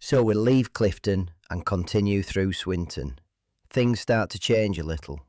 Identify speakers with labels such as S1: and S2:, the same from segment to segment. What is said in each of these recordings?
S1: So we'll leave Clifton and continue through Swinton. Things start to change a little.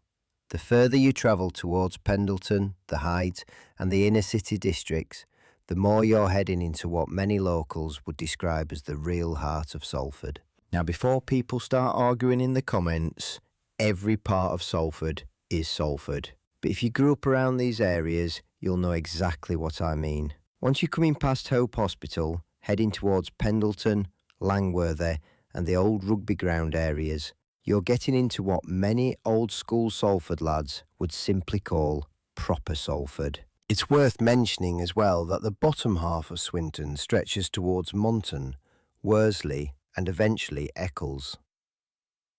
S1: The further you travel towards Pendleton, the Height and the inner city districts, the more you're heading into what many locals would describe as the real heart of Salford. Now, before people start arguing in the comments, every part of Salford is Salford. But if you grew up around these areas, you'll know exactly what I mean. Once you come in past Hope Hospital, heading towards Pendleton, Langworthy and the old rugby ground areas, you're getting into what many old school Salford lads would simply call proper Salford. It's worth mentioning as well that the bottom half of Swinton stretches towards Monton, Worsley and eventually Eccles.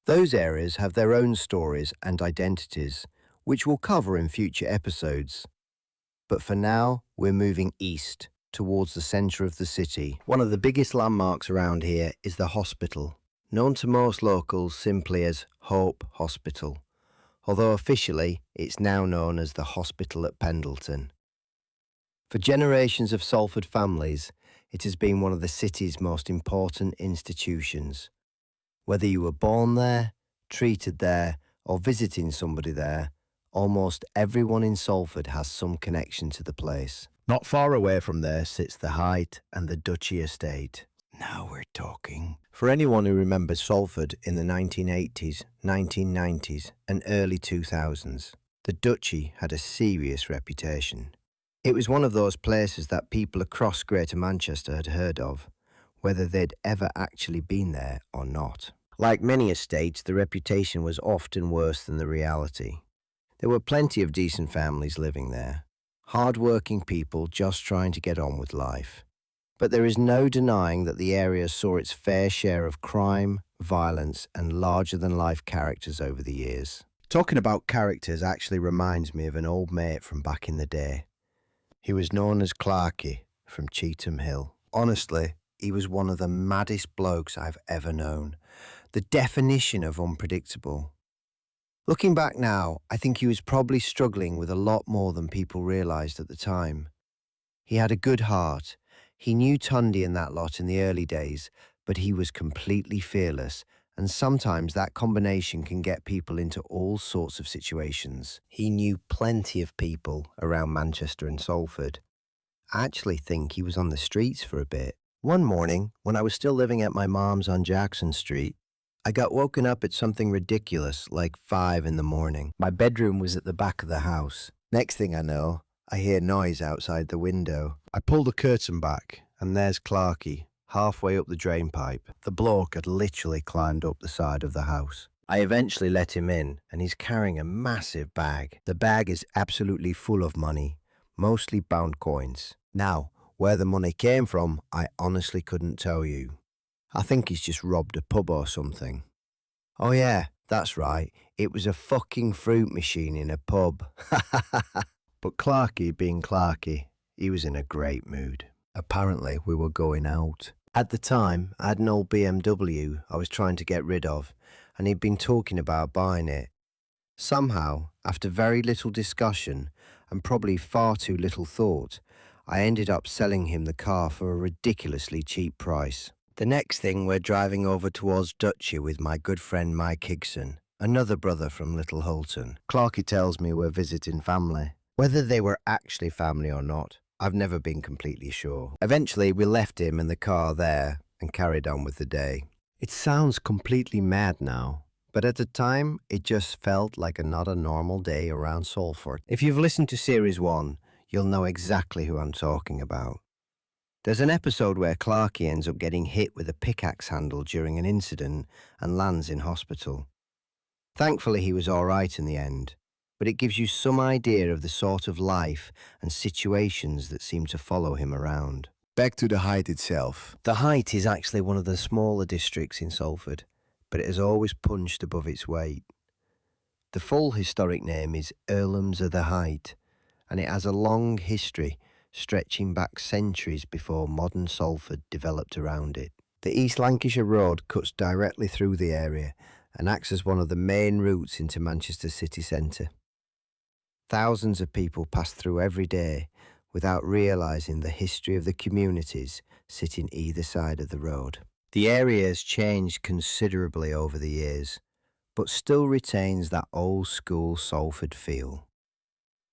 S1: Those areas have their own stories and identities, which we'll cover in future episodes. But for now, we're moving east, towards the centre of the city. One of the biggest landmarks around here is the hospital, known to most locals simply as Hope Hospital, although officially it's now known as the Hospital at Pendleton. For generations of Salford families, it has been one of the city's most important institutions. Whether you were born there, treated there, or visiting somebody there, almost everyone in Salford has some connection to the place. Not far away from there sits the Height and the Dutchy estate. Now we're talking. For anyone who remembers Salford in the 1980s, 1990s and early 2000s, the Dutchy had a serious reputation. It was one of those places that people across Greater Manchester had heard of, whether they'd ever actually been there or not. Like many estates, the reputation was often worse than the reality. There were plenty of decent families living there, hard-working people just trying to get on with life. But there is no denying that the area saw its fair share of crime, violence and larger-than-life characters over the years. Talking about characters actually reminds me of an old mate from back in the day. He was known as Clarky from Cheetham Hill. Honestly, he was one of the maddest blokes I've ever known. The definition of unpredictable. Looking back now, I think he was probably struggling with a lot more than people realised at the time. He had a good heart. He knew Tundy and that lot in the early days, but he was completely fearless, and sometimes that combination can get people into all sorts of situations. He knew plenty of people around Manchester and Salford. I actually think he was on the streets for a bit. One morning, when I was still living at my mom's on Jackson Street, I got woken up at something ridiculous, like 5 in the morning. My bedroom was at the back of the house. Next thing I know, I hear noise outside the window. I pull the curtain back, and there's Clarky, halfway up the drain pipe. The bloke had literally climbed up the side of the house. I eventually let him in, and he's carrying a massive bag. The bag is absolutely full of money, mostly pound coins. Now, where the money came from, I honestly couldn't tell you. I think he's just robbed a pub or something. Oh yeah, that's right, it was a fucking fruit machine in a pub. But Clarky being Clarky, he was in a great mood. Apparently, we were going out. At the time, I had an old BMW I was trying to get rid of, and he'd been talking about buying it. Somehow, after very little discussion, and probably far too little thought, I ended up selling him the car for a ridiculously cheap price. The next thing, we're driving over towards Dutchy with my good friend Mike Higson, another brother from Little Holton. Clarky tells me we're visiting family. Whether they were actually family or not, I've never been completely sure. Eventually, we left him and the car there and carried on with the day. It sounds completely mad now, but at the time, it just felt like another normal day around Salford. If you've listened to Series 1, you'll know exactly who I'm talking about. There's an episode where Clarky ends up getting hit with a pickaxe handle during an incident and lands in hospital. Thankfully, he was all right in the end, but it gives you some idea of the sort of life and situations that seem to follow him around. Back to the Height itself. The Height is actually one of the smaller districts in Salford, but it has always punched above its weight. The full historic name is Irlam's of the Height, and it has a long history stretching back centuries before modern Salford developed around it. The East Lancashire Road cuts directly through the area and acts as one of the main routes into Manchester city centre. Thousands of people pass through every day without realising the history of the communities sitting either side of the road. The area has changed considerably over the years, but still retains that old school Salford feel.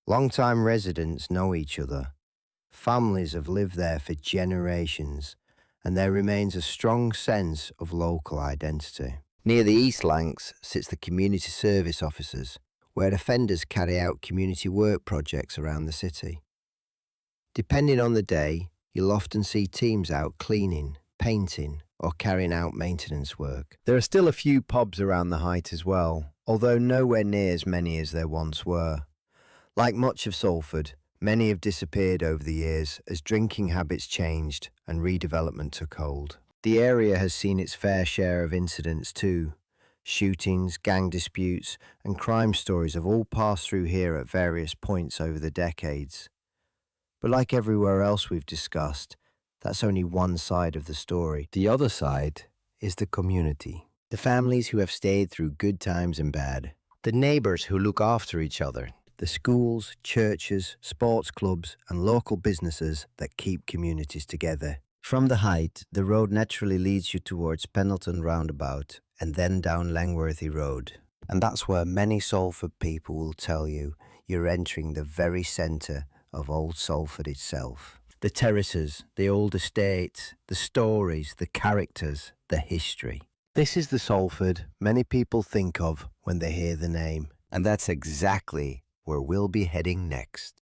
S1: Long-time residents know each other. Families have lived there for generations, and there remains a strong sense of local identity. Near the East Lancs sits the community service officers, where offenders carry out community work projects around the city. Depending on the day, you'll often see teams out cleaning, painting, or carrying out maintenance work. There are still a few pubs around the Height as well, although nowhere near as many as there once were. Like much of Salford, many have disappeared over the years as drinking habits changed and redevelopment took hold. The area has seen its fair share of incidents too. Shootings, gang disputes, and crime stories have all passed through here at various points over the decades. But like everywhere else we've discussed, that's only one side of the story. The other side is the community. The families who have stayed through good times and bad. The neighbours who look after each other. The schools, churches, sports clubs, and local businesses that keep communities together. From the Height, the road naturally leads you towards Pendleton Roundabout and then down Langworthy Road. And that's where many Salford people will tell you you're entering the very centre of old Salford itself. The terraces, the old estates, the stories, the characters, the history. This is the Salford many people think of when they hear the name. And that's exactly where we'll be heading next.